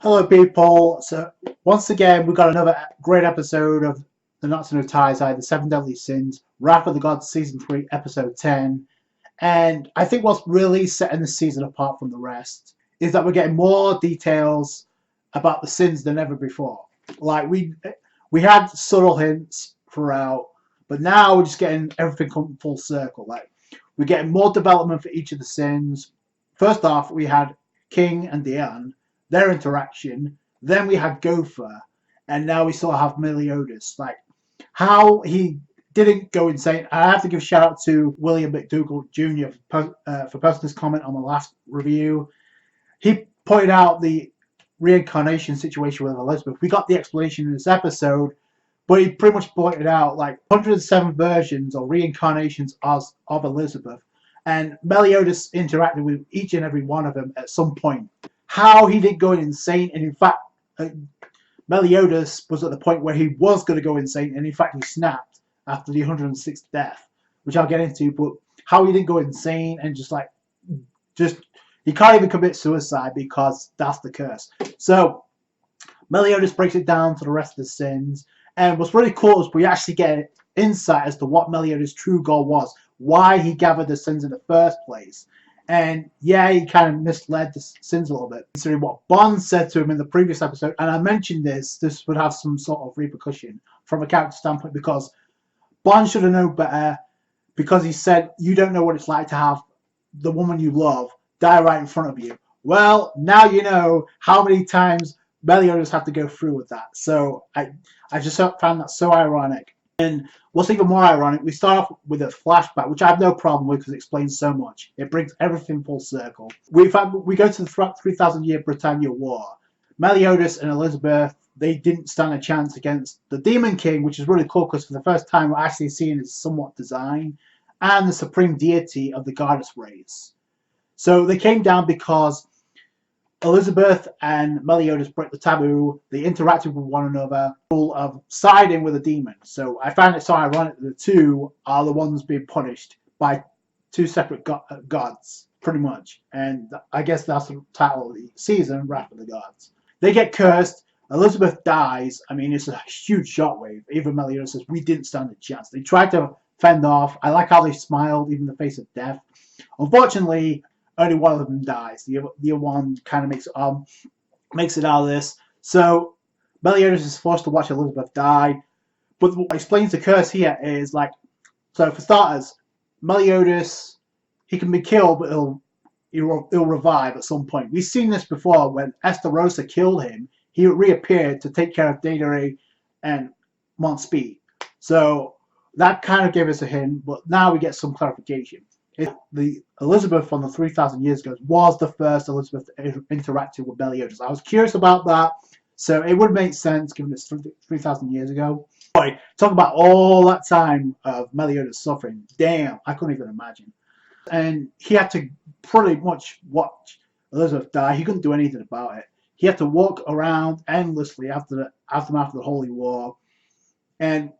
Hello, people. So, once again, we've got another great episode of the Not So Ties, the Seven Deadly Sins, Wrath of the Gods, Season 3, Episode 10. And I think what's really setting this season apart from the rest is that we're getting more details about the sins than ever before. Like, we had subtle hints throughout, but now we're just getting everything come full circle. Like, we're getting more development for each of the sins. First off, we had King and Diane, their interaction. Then we had Gopher, and now we still have Meliodas. Like, how he didn't go insane. I have to give a shout out to William McDougall Jr. For posting this comment on the last review. He pointed out the reincarnation situation with Elizabeth. We got the explanation in this episode, but he pretty much pointed out like 107 versions or reincarnations of Elizabeth, and Meliodas interacted with each and every one of them at some point. How he didn't go insane, and in fact, Meliodas was at the point where he was going to go insane, and in fact, he snapped after the 106th death, which I'll get into. But how he didn't go insane and just he can't even commit suicide because that's the curse. So Meliodas breaks it down for the rest of the sins, and what's really cool is we actually get insight as to what Meliodas' true goal was, why he gathered the sins in the first place. And yeah, he kind of misled the sins a little bit, considering what Bond said to him in the previous episode. And I mentioned this would have some sort of repercussion from a character standpoint, because Bond should have known better, because he said, you don't know what it's like to have the woman you love die right in front of you. Well, now you know how many times Meliodas have to go through with that. So I just found that so ironic. And what's even more ironic, we start off with a flashback, which I have no problem with because it explains so much. It brings everything full circle. We go to the 3,000-year Britannia War. Meliodas and Elizabeth, they didn't stand a chance against the Demon King, which is really cool because for the first time we're actually seeing his somewhat design, and the supreme deity of the goddess race. So they came down because Elizabeth and Meliodas broke the taboo. They interacted with one another, of siding with a demon. So I found it so ironic that the two are the ones being punished by two separate gods, pretty much. And I guess that's the title of the season, Wrath of the Gods. They get cursed. Elizabeth dies. I mean, it's a huge shockwave. Even Meliodas says, we didn't stand a chance. They tried to fend off. I like how they smiled, even in the face of death. Unfortunately, only one of them dies. The other one kind of makes it out of this. So Meliodas is forced to watch Elizabeth die. But what explains the curse here is like, so for starters, Meliodas, he can be killed, but he'll revive at some point. We've seen this before when Esterosa killed him. He reappeared to take care of Daedare and Monspeed. So that kind of gave us a hint, but now we get some clarification. The Elizabeth from the 3,000 years ago was the first Elizabeth to interact with Meliodas. I was curious about that, so it would make sense given it's 3,000 years ago. Boy, talk about all that time of Meliodas suffering. Damn, I couldn't even imagine. And he had to pretty much watch Elizabeth die. He couldn't do anything about it. He had to walk around endlessly after the aftermath of the Holy War, and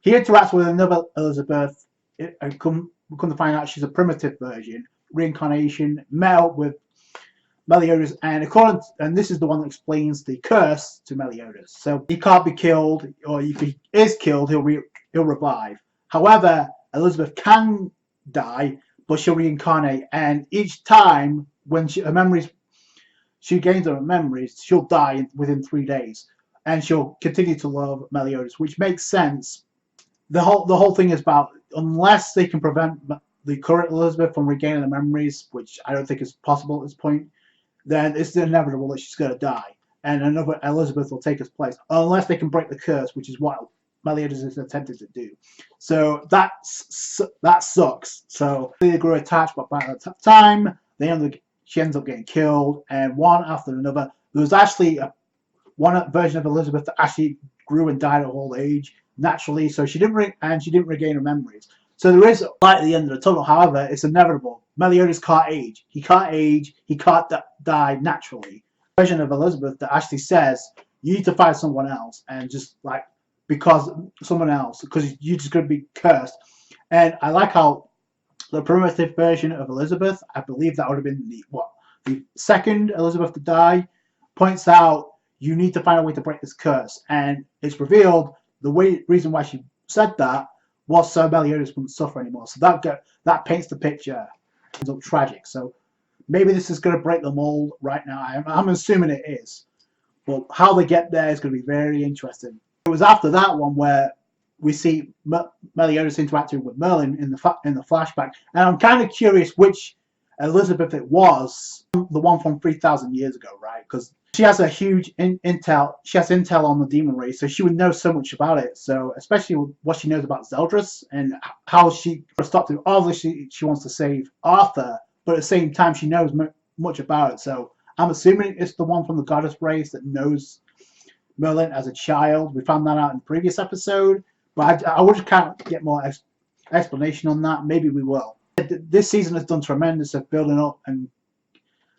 he interacts with another Elizabeth. We're going to find out she's a primitive version, reincarnation, met up with Meliodas, and this is the one that explains the curse to Meliodas. So he can't be killed, or if he is killed, he'll revive. However, Elizabeth can die, but she'll reincarnate, and each time when she gains her memories, she'll die within 3 days, and she'll continue to love Meliodas, which makes sense. The whole thing is about, unless they can prevent the current Elizabeth from regaining the memories, which I don't think is possible at this point, then it's inevitable that she's going to die, and another Elizabeth will take its place, unless they can break the curse, which is what Meliodas is attempting to do. So that sucks. So they grew attached, but by the time she ends up getting killed, and one after another. There was actually one version of Elizabeth that actually grew and died of old age naturally, so she didn't regain her memories. So there is light at the end of the tunnel. However, it's inevitable. Meliodas can't age. He can't die naturally. Version of Elizabeth that actually says you need to find someone else, and just like because you're just going to be cursed. And I like how the primitive version of Elizabeth, I believe that would have been the second Elizabeth to die, points out you need to find a way to break this curse, and it's revealed reason why she said that was so Meliodas wouldn't suffer anymore. So that paints the picture. Ends up tragic. So maybe this is going to break the mold right now. I'm assuming it is, but how they get there is going to be very interesting. It was after that one where we see Meliodas interacting with Merlin in the flashback, and I'm kind of curious which Elizabeth it was, the one from 3,000 years ago, right? Because she has a huge intel. She has intel on the demon race, so she would know so much about it. So especially what she knows about Zeldris and how she stopped it. Obviously, she wants to save Arthur, but at the same time, she knows much about it. So I'm assuming it's the one from the goddess race that knows Merlin as a child. We found that out in the previous episode, but I would kind of get more explanation on that. Maybe we will. This season has done tremendous of building up and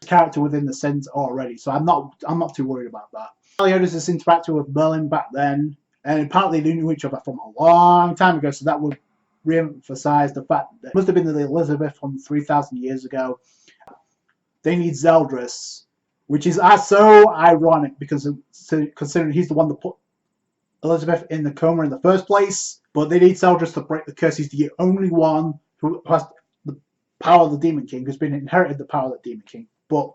character within the Sins already, so I'm not too worried about that. Meliodas has interacted with Merlin back then, and apparently they knew each other from a long time ago, so that would re-emphasize the fact that it must have been the Elizabeth from 3,000 years ago. They need Zeldris, which is so ironic because considering he's the one that put Elizabeth in the coma in the first place, but they need Zeldris to break the curse. He's the only one who has the power of the Demon King, who's been inherited the power of the Demon King. But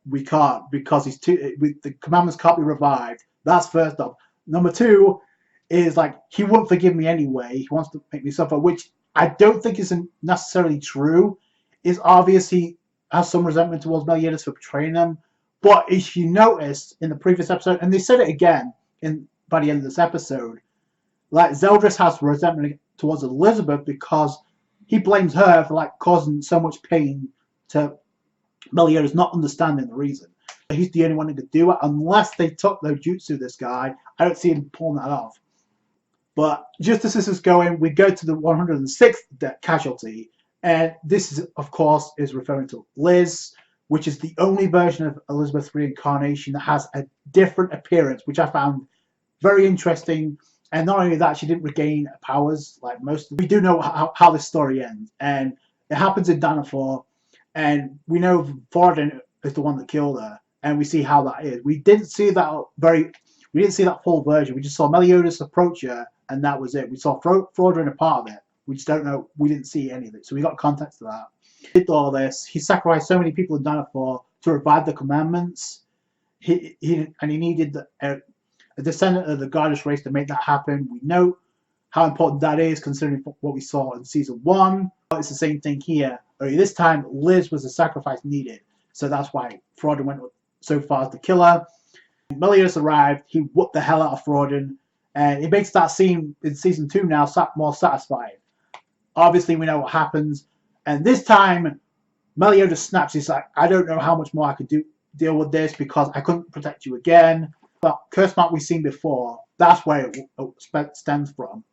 we can't because the commandments can't be revived. That's first off. Number two is like he won't forgive me anyway. He wants to make me suffer, which I don't think is necessarily true. It's obvious he has some resentment towards Meliodas for betraying him. But if you noticed in the previous episode, and they said it again by the end of this episode, like Zeldris has resentment towards Elizabeth because he blames her for like causing so much pain to Meliodas, not understanding the reason. He's the only one who could do it unless they took their jutsu. This guy, I don't see him pulling that off. But just as this is going, we go to the 106th casualty, and this is, of course, is referring to Liz, which is the only version of Elizabeth's reincarnation that has a different appearance, which I found very interesting. And not only that, she didn't regain powers like most. We do know how this story ends, and it happens in Danafor, and we know Thoradin is the one that killed her, and we see how that is. We didn't see that full version. We just saw Meliodas approach her, and that was it. We saw Thoradin a part of it. We just don't know. We didn't see any of it, so we got context to that. He did all this. He sacrificed so many people in Danafor to revive the commandments. He needed a descendant of the goddess race to make that happen. We know how important that is, considering what we saw in season 1. It's the same thing here. Only this time, Liz was the sacrifice needed, so that's why Thoradin went so far as to kill her. Meliodas arrived. He whooped the hell out of Thoradin, and it makes that scene in season 2 now more satisfying. Obviously, we know what happens, and this time, Meliodas snaps. He's like, I don't know how much more I could deal with this because I couldn't protect you again. But curse mark we've seen before, that's where it stems from.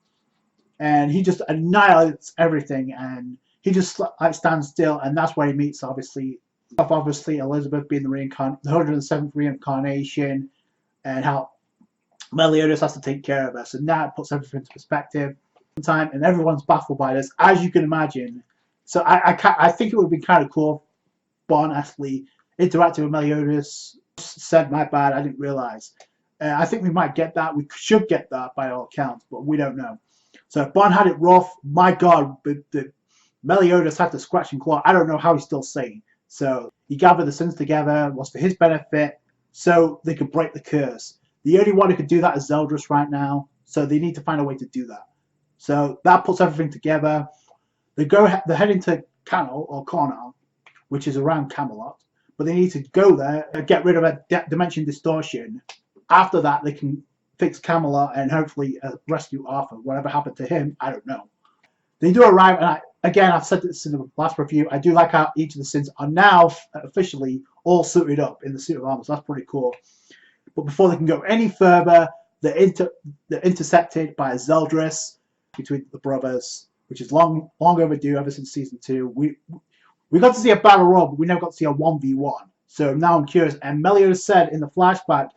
And he just annihilates everything, and he just like stands still, and that's where he meets obviously Elizabeth being the 107th reincarnation, and how Meliodas has to take care of her. So now it puts everything into perspective. And everyone's baffled by this, as you can imagine. So I think it would be kind of cool if Bon actually interacted with Meliodas, said, my bad, I didn't realize. I think we might get that. We should get that by all accounts, but we don't know. So if Bon had it rough, my God, the Meliodas had to scratch and claw. I don't know how he's still sane. So he gathered the sins together, was for his benefit, so they could break the curse. The only one who could do that is Zeldris right now, so they need to find a way to do that. So that puts everything together. They're heading to Cornell, which is around Camelot, but they need to go there and get rid of a dimension distortion. After that, they can fix Camelot and hopefully rescue Arthur. Whatever happened to him, I don't know. They do arrive, and I've said this in the last review, I do like how each of the Sins are now officially all suited up in the suit of armor, so that's pretty cool. But before they can go any further, they're intercepted by Zeldris between the brothers, which is long overdue ever since season 2. We got to see a battle royal, but we never got to see a 1v1. So now I'm curious. And Meliodas said in the flashback,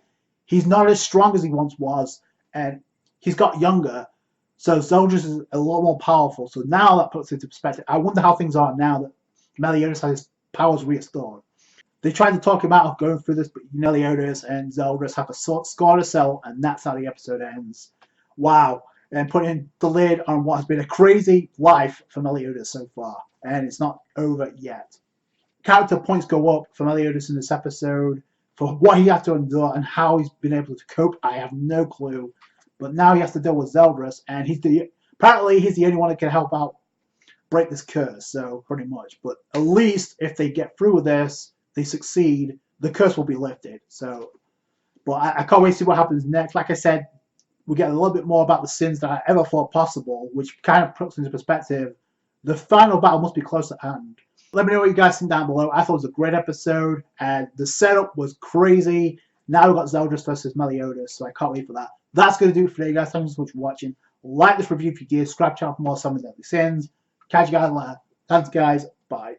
he's not as strong as he once was, and he's got younger. So Zeldris is a lot more powerful. So now that puts it into perspective. I wonder how things are now that Meliodas has his powers restored. They tried to talk him out of going through this, but Meliodas and Zeldris have a score to settle, and that's how the episode ends. Wow. And putting the lid on what has been a crazy life for Meliodas so far, and it's not over yet. Character points go up for Meliodas in this episode for what he had to endure and how he's been able to cope. I have no clue, but now he has to deal with Zeldris, and apparently he's the only one that can help out break this curse. So pretty much, but at least if they get through with this, they succeed, the curse will be lifted. So, but I can't wait to see what happens next. Like I said, we get a little bit more about the sins than I ever thought possible, which kind of puts into perspective the final battle must be close at hand. Let me know what you guys think down below. I thought it was a great episode, and the setup was crazy. Now we've got Zeldris versus Meliodas, so I can't wait for that. That's going to do it for today, guys. Thank you so much for watching. Like this review if you did. Subscribe to the channel for more Seven Deadly Sins. Catch you guys later. Thanks, guys. Bye.